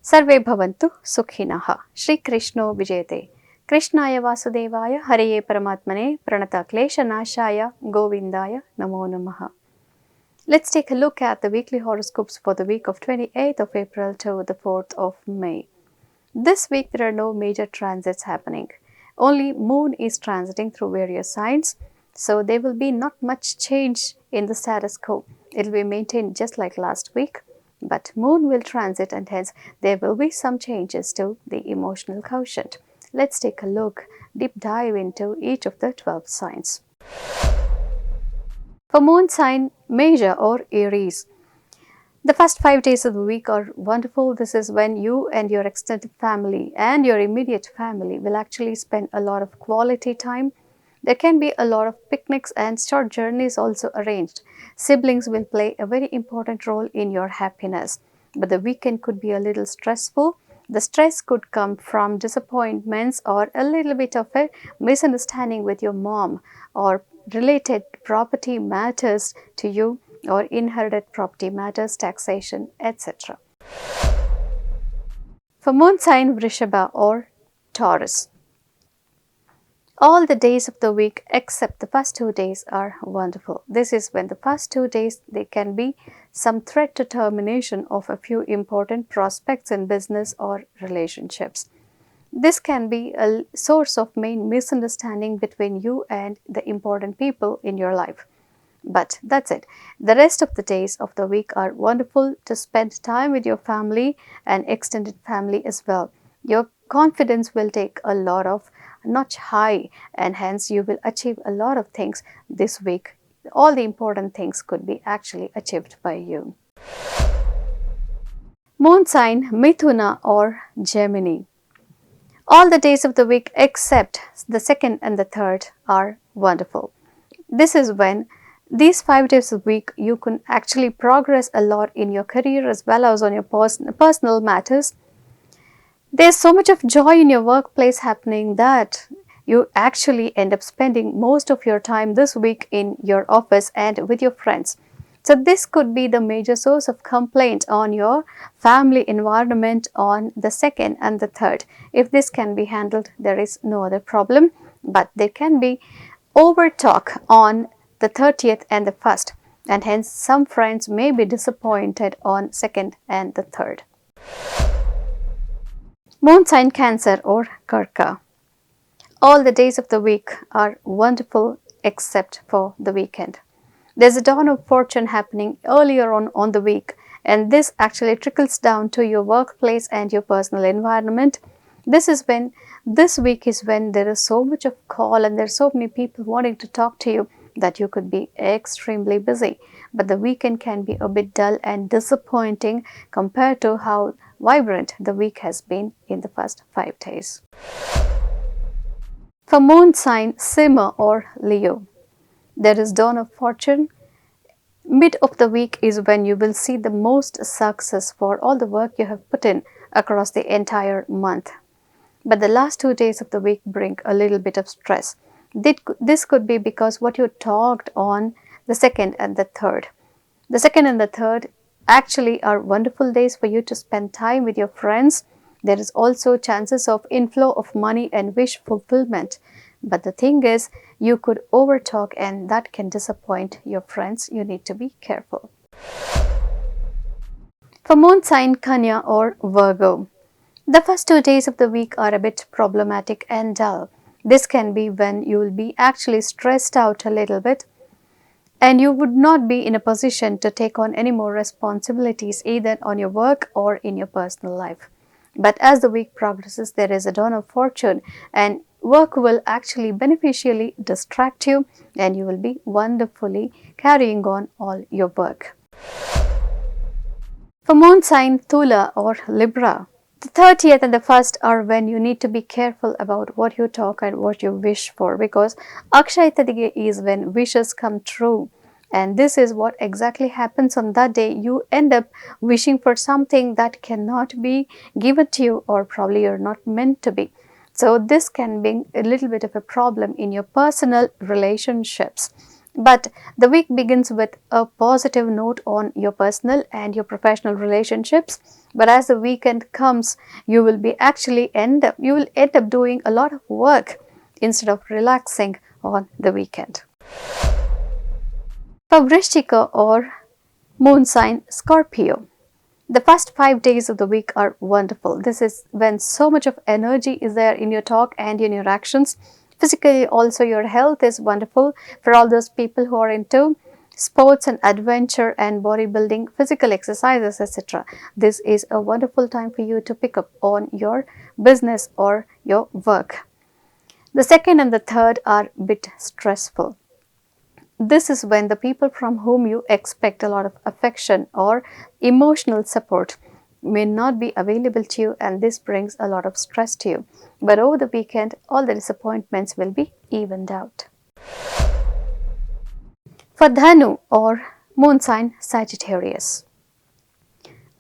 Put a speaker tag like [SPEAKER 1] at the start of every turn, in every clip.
[SPEAKER 1] सर्वे भवन्तु सुखिनः। श्री कृष्णो विजयते। कृष्णाय वासुदेवाय हरये परमात्मने प्रणतक्लेशनाशाय गोविन्दाय नमो नमः. Let's take a look at the weekly horoscopes for the week of 28th of April to the 4th of May. This week there are no major transits happening. Only moon is transiting through various signs, so there will be not much change in the status quo. It will be maintained just like last week, but moon will transit and hence there will be some changes to the emotional quotient. Let's take a look, deep dive into each of the 12 signs. For moon sign major or Aries, the first 5 days of the week are wonderful. This is when you and your extended family and your immediate family will actually spend a lot of quality time. There can be a lot of picnics and short journeys also arranged. Siblings will play a very important role in your happiness. But the weekend could be a little stressful. The stress could come from disappointments or a little bit of a misunderstanding with your mom or related property matters to you or inherited property matters, taxation, etc. For moon sign Vrishabha or Taurus, all the days of the week except the first 2 days are wonderful. This is when the first 2 days there can be some threat to termination of a few important prospects in business or relationships. This can be a source of main misunderstanding between you and the important people in your life. But that's it. The rest of the days of the week are wonderful to spend time with your family and extended family as well. Your confidence will take a lot of notch high and hence you will achieve a lot of things this week. All the important things could be actually achieved by you. Moon sign Mithuna or Gemini. All the days of the week except the second and the third are wonderful. This is when these 5 days a week you can actually progress a lot in your career as well as on your personal matters. There's so much of joy in your workplace happening that you actually end up spending most of your time this week in your office and with your friends. So this could be the major source of complaint on your family environment on the second and the third. If this can be handled, there is no other problem, but there can be over talk on the 30th and the 1st, and hence some friends may be disappointed on 2nd and the 3rd. Moon sign Cancer or Karka. All the days of the week are wonderful except for the weekend. There's a dawn of fortune happening earlier on the week, and this actually trickles down to your workplace and your personal environment. This week is when there is so much of call and there are so many people wanting to talk to you that you could be extremely busy. But the weekend can be a bit dull and disappointing compared to how vibrant the week has been in the first 5 days. For moon sign Simha or Leo, there is dawn of fortune. Mid of the week is when you will see the most success for all the work you have put in across the entire month. But the last 2 days of the week bring a little bit of stress. This could be because what you talked on the second and the third. The second and the third actually are wonderful days for you to spend time with your friends. There is also chances of inflow of money and wish fulfillment. But the thing is, you could overtalk and that can disappoint your friends. You need to be careful. For moon sign Kanya or Virgo, the first 2 days of the week are a bit problematic and dull. This can be when you will be actually stressed out a little bit and you would not be in a position to take on any more responsibilities either on your work or in your personal life. But as the week progresses, there is a dawn of fortune and work will actually beneficially distract you and you will be wonderfully carrying on all your work. For moon sign Tula or Libra, the 30th and the 1st are when you need to be careful about what you talk and what you wish for, because Akshaya Tritiya is when wishes come true. And this is what exactly happens on that day. You end up wishing for something that cannot be given to you or probably you're not meant to be. So this can be a little bit of a problem in your personal relationships. But the week begins with a positive note on your personal and your professional relationships. But as the weekend comes, you will end up doing a lot of work instead of relaxing on the weekend. For Vrishchika or moon sign Scorpio, the first 5 days of the week are wonderful. This is when so much of energy is there in your talk and in your actions. Physically, also, your health is wonderful for all those people who are into sports and adventure and bodybuilding, physical exercises, etc. This is a wonderful time for you to pick up on your business or your work. The second and the third are a bit stressful. This is when the people from whom you expect a lot of affection or emotional support may not be available to you, and this brings a lot of stress to you. But over the weekend, all the disappointments will be evened out. For Dhanu or moon sign Sagittarius,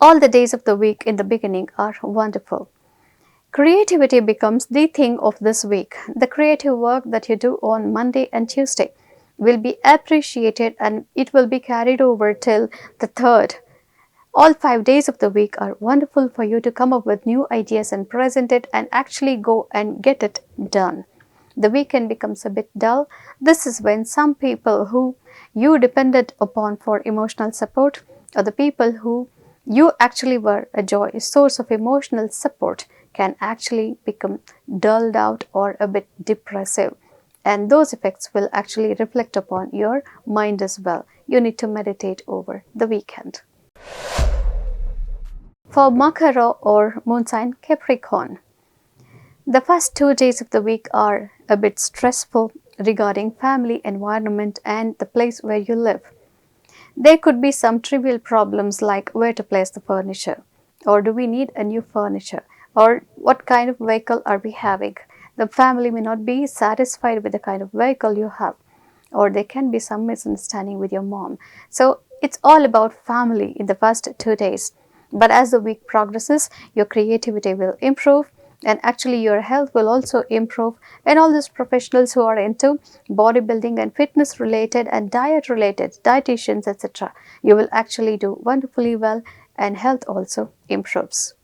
[SPEAKER 1] all the days of the week in the beginning are wonderful. Creativity becomes the thing of this week. The creative work that you do on Monday and Tuesday will be appreciated, and it will be carried over till the third. All 5 days of the week are wonderful for you to come up with new ideas and present it and actually go and get it done. The weekend becomes a bit dull. This is when some people who you depended upon for emotional support, or the people who you actually were a source of emotional support, can actually become dulled out or a bit depressive. And those effects will actually reflect upon your mind as well. You need to meditate over the weekend. For Makara or moon sign Capricorn, the first 2 days of the week are a bit stressful regarding family, environment, and the place where you live. There could be some trivial problems like where to place the furniture, or do we need a new furniture, or what kind of vehicle are we having. The family may not be satisfied with the kind of vehicle you have, or there can be some misunderstanding with your mom. So it's all about family in the first 2 days. But as the week progresses, your creativity will improve, and actually your health will also improve. And all those professionals who are into bodybuilding and fitness related and diet related, dietitians, etc., you will actually do wonderfully well, and health also improves.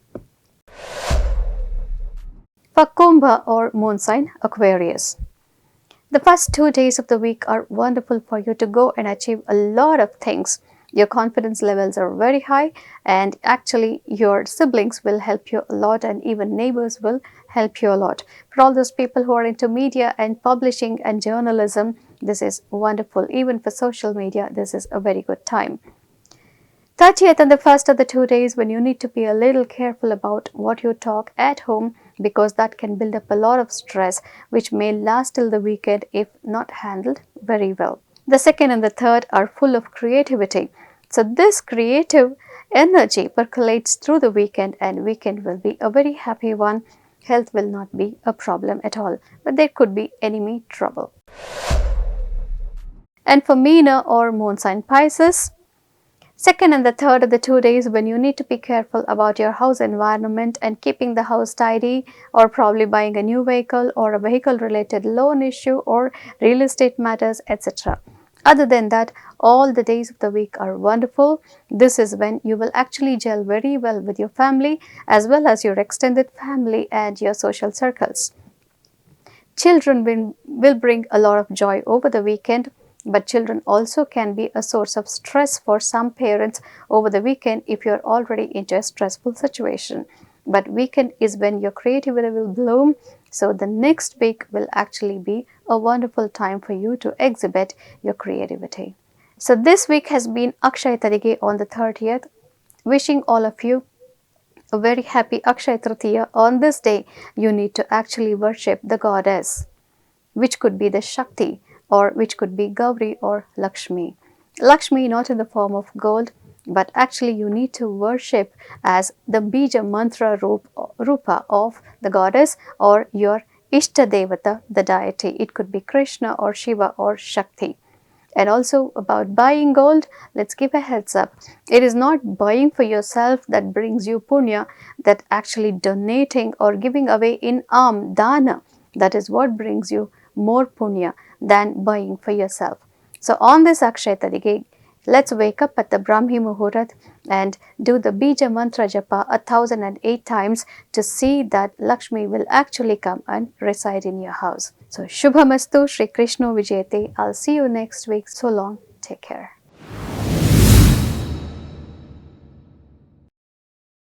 [SPEAKER 1] For Kumbha or moon sign Aquarius, the first 2 days of the week are wonderful for you to go and achieve a lot of things. Your confidence levels are very high, and actually your siblings will help you a lot, and even neighbors will help you a lot. For all those people who are into media and publishing and journalism, this is wonderful. Even for social media, this is a very good time. 30th and the first of the 2 days when you need to be a little careful about what you talk at home, because that can build up a lot of stress which may last till the weekend if not handled very well. The second and the third are full of creativity. So this creative energy percolates through the weekend, and weekend will be a very happy one. Health will not be a problem at all, but there could be enemy trouble. And for Meena or moon sign Pisces, second and the third of the 2 days when you need to be careful about your house environment and keeping the house tidy, or probably buying a new vehicle or a vehicle related loan issue or real estate matters, etc. Other than that, all the days of the week are wonderful. This is when you will actually gel very well with your family as well as your extended family and your social circles. Children will bring a lot of joy over the weekend, but children also can be a source of stress for some parents over the weekend if you're already into a stressful situation. But weekend is when your creativity will bloom, so the next week will actually be a wonderful time for you to exhibit your creativity. So this week has been Akshay Tarige on the 30th. Wishing all of you a very happy Akshay Tritiya. On this day, you need to actually worship the goddess, which could be the Shakti, or which could be Gauri or Lakshmi. Lakshmi not in the form of gold, but actually you need to worship as the Bija Mantra Rupa of the goddess, or your Ishta Devata, the deity. It could be Krishna or Shiva or Shakti. And also about buying gold, let's give a heads up. It is not buying for yourself that brings you punya, that actually donating or giving away in dana, that is what brings you more punya than buying for yourself. So on this Akshay Tadige, let's wake up at the Brahmi Muhurat and do the Bija Mantra Japa 1008 times to see that Lakshmi will actually come and reside in your house. So Shubhamastu, Shri Krishna Vijayate. I'll see you next week. So long. Take care.